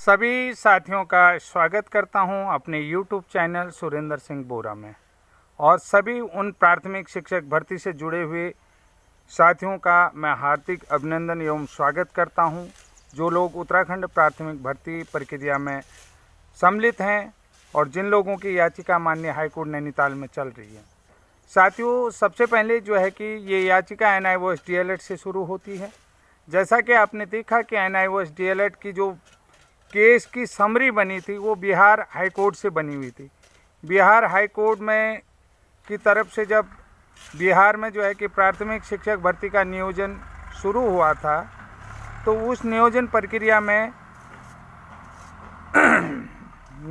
सभी साथियों का स्वागत करता हूं अपने YouTube चैनल सुरेंद्र सिंह बोरा में और सभी उन प्राथमिक शिक्षक भर्ती से जुड़े हुए साथियों का मैं हार्दिक अभिनंदन एवं स्वागत करता हूं जो लोग उत्तराखंड प्राथमिक भर्ती प्रक्रिया में सम्मिलित हैं और जिन लोगों की याचिका माननीय हाईकोर्ट नैनीताल में चल रही है। साथियों, सबसे पहले जो है कि ये याचिका NIOS DLED से शुरू होती है। जैसा कि आपने देखा कि NIOS DLED की जो केस की समरी बनी थी वो बिहार हाई कोर्ट से बनी हुई थी। बिहार हाई कोर्ट में की तरफ से जब बिहार में जो है कि प्राथमिक शिक्षक भर्ती का नियोजन शुरू हुआ था तो उस नियोजन प्रक्रिया में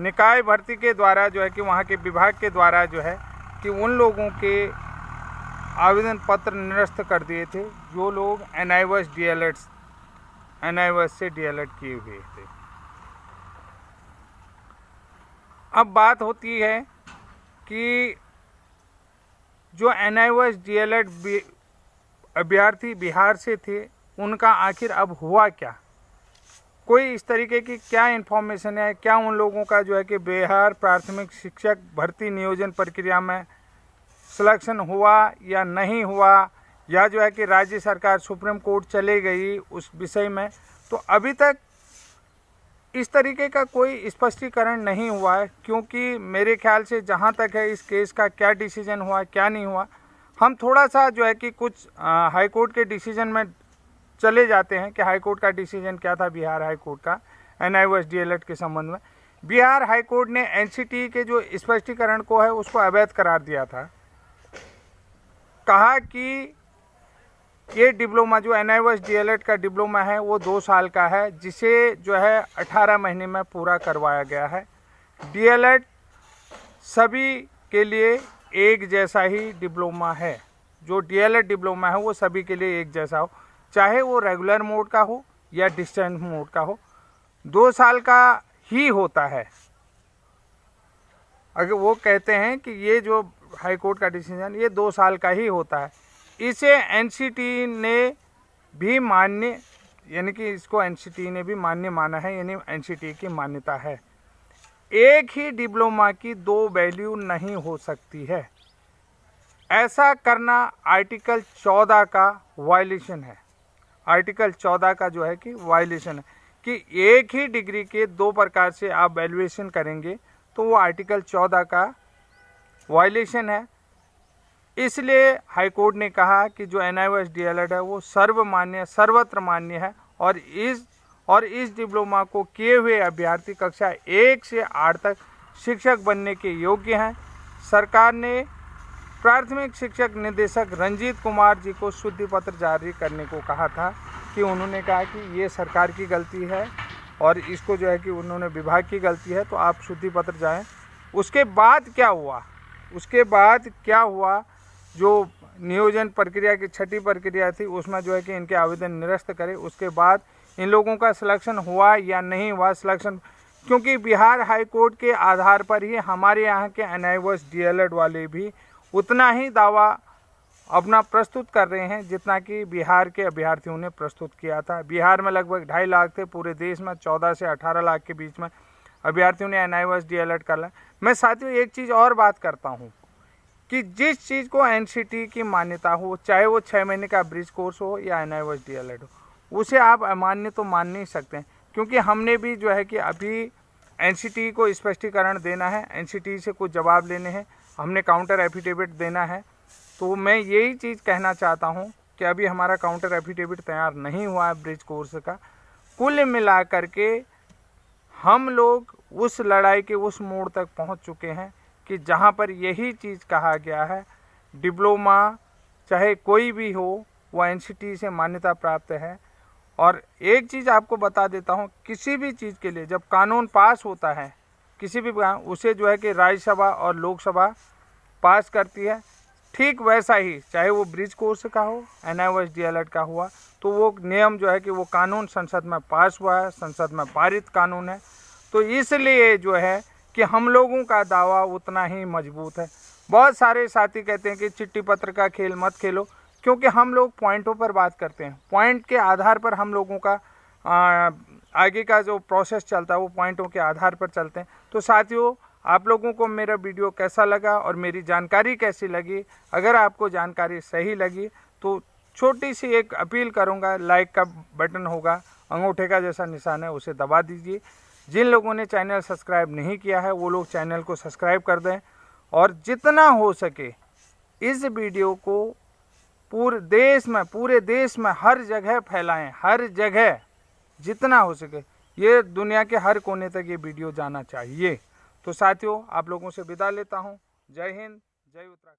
निकाय भर्ती के द्वारा जो है कि वहाँ के विभाग के द्वारा जो है कि उन लोगों के आवेदन पत्र निरस्त कर दिए थे जो लोग NIOS से DLED किए हुए थे। अब बात होती है कि जो NIOS DLED अभ्यर्थी बिहार से थे उनका आखिर अब हुआ क्या, कोई इस तरीके की क्या इन्फॉर्मेशन है, क्या उन लोगों का जो है कि बिहार प्राथमिक शिक्षक भर्ती नियोजन प्रक्रिया में सिलेक्शन हुआ या नहीं हुआ, या जो है कि राज्य सरकार सुप्रीम कोर्ट चले गई उस विषय में, तो अभी तक इस तरीके का कोई स्पष्टीकरण नहीं हुआ है। क्योंकि मेरे ख्याल से जहाँ तक है इस केस का क्या डिसीजन हुआ क्या नहीं हुआ, हम थोड़ा सा जो है कि कुछ हाई कोर्ट के डिसीजन में चले जाते हैं कि हाई कोर्ट का डिसीजन क्या था। बिहार हाई कोर्ट का NIOS DLED के संबंध में बिहार हाई कोर्ट ने NCT के जो स्पष्टीकरण को है उसको अवैध करार दिया था। कहा कि ये डिप्लोमा जो NIOS DLED का डिप्लोमा है वो 2 साल का है जिसे जो है 18 महीने में पूरा करवाया गया है। DLED सभी के लिए एक जैसा ही डिप्लोमा है। जो DLED डिप्लोमा है वो सभी के लिए एक जैसा हो, चाहे वो रेगुलर मोड का हो या डिस्टेंस मोड का हो, 2 साल का ही होता है। अगर वो कहते हैं कि ये जो हाई कोर्ट का डिसीजन ये 2 साल का ही होता है, इसे NCT ने भी मान्य, यानी कि इसको NCT ने भी मान्य माना है, यानी NCT की मान्यता है। एक ही डिप्लोमा की 2 वैल्यू नहीं हो सकती है। ऐसा करना आर्टिकल 14 का वायलेशन है। आर्टिकल 14 का जो है कि वायलेशन है कि एक ही डिग्री के 2 प्रकार से आप वैल्यूएशन करेंगे तो वो आर्टिकल 14 का वायलेशन है। इसलिए हाई कोर्ट ने कहा कि जो NIOS DLED है वो सर्वमान्य सर्वत्र मान्य है और इस डिप्लोमा को किए हुए अभ्यर्थी कक्षा 1 से 8 तक शिक्षक बनने के योग्य हैं। सरकार ने प्राथमिक शिक्षक निदेशक रंजीत कुमार जी को शुद्धि पत्र जारी करने को कहा था कि उन्होंने कहा कि ये सरकार की गलती है और इसको जो है कि उन्होंने विभाग की गलती है तो आप शुद्धि पत्र जाएं। उसके बाद क्या हुआ जो नियोजन प्रक्रिया की 6ठी प्रक्रिया थी उसमें जो है कि इनके आवेदन निरस्त करे। उसके बाद इन लोगों का सिलेक्शन हुआ या नहीं हुआ सिलेक्शन, क्योंकि बिहार हाई कोर्ट के आधार पर ही हमारे यहाँ के NIOS DLED वाले भी उतना ही दावा अपना प्रस्तुत कर रहे हैं जितना कि बिहार के अभ्यर्थियों ने प्रस्तुत किया था। बिहार में लगभग 2.5 लाख थे, पूरे देश में 14 से 18 लाख के बीच में अभ्यर्थियों ने NIOS DLED कर लिया। मैं साथियों एक चीज़ और बात करता हूँ कि जिस चीज़ को NCT की मान्यता हो, चाहे वो 6 महीने का ब्रिज कोर्स हो या NIOS DLED हो, उसे आप अमान्य तो मान नहीं सकते हैं। क्योंकि हमने भी जो है कि अभी NCT को स्पष्टीकरण देना है, NCT से कुछ जवाब लेने हैं, हमने काउंटर एफिडेविट देना है। तो मैं यही चीज़ कहना चाहता हूँ कि अभी हमारा काउंटर एफिडेविट तैयार नहीं हुआ है ब्रिज कोर्स का। कुल मिला करके हम लोग उस लड़ाई के उस मोड़ तक पहुँच चुके हैं कि जहाँ पर यही चीज़ कहा गया है डिप्लोमा चाहे कोई भी हो वो NCT से मान्यता प्राप्त है। और एक चीज़ आपको बता देता हूँ, किसी भी चीज़ के लिए जब कानून पास होता है किसी भी उसे जो है कि राज्यसभा और लोकसभा पास करती है, ठीक वैसा ही चाहे वो ब्रिज कोर्स का हो NIOS DLED का हुआ तो वो नियम जो है कि वो कानून संसद में पास हुआ है, संसद में पारित कानून है। तो इसलिए जो है कि हम लोगों का दावा उतना ही मजबूत है। बहुत सारे साथी कहते हैं कि चिट्ठी पत्र का खेल मत खेलो, क्योंकि हम लोग पॉइंटों पर बात करते हैं, पॉइंट के आधार पर हम लोगों का आगे का जो प्रोसेस चलता है वो पॉइंटों के आधार पर चलते हैं। तो साथियों, आप लोगों को मेरा वीडियो कैसा लगा और मेरी जानकारी कैसी लगी? अगर आपको जानकारी सही लगी तो छोटी सी एक अपील करूंगा, लाइक का बटन होगा, अंगूठे का जैसा निशान है, उसे दबा दीजिए। जिन लोगों ने चैनल सब्सक्राइब नहीं किया है वो लोग चैनल को सब्सक्राइब कर दें, और जितना हो सके इस वीडियो को पूरे देश में हर जगह फैलाएं, हर जगह जितना हो सके। ये दुनिया के हर कोने तक ये वीडियो जाना चाहिए। तो साथियों, आप लोगों से विदा लेता हूँ। जय हिंद, जय उत्तराखंड।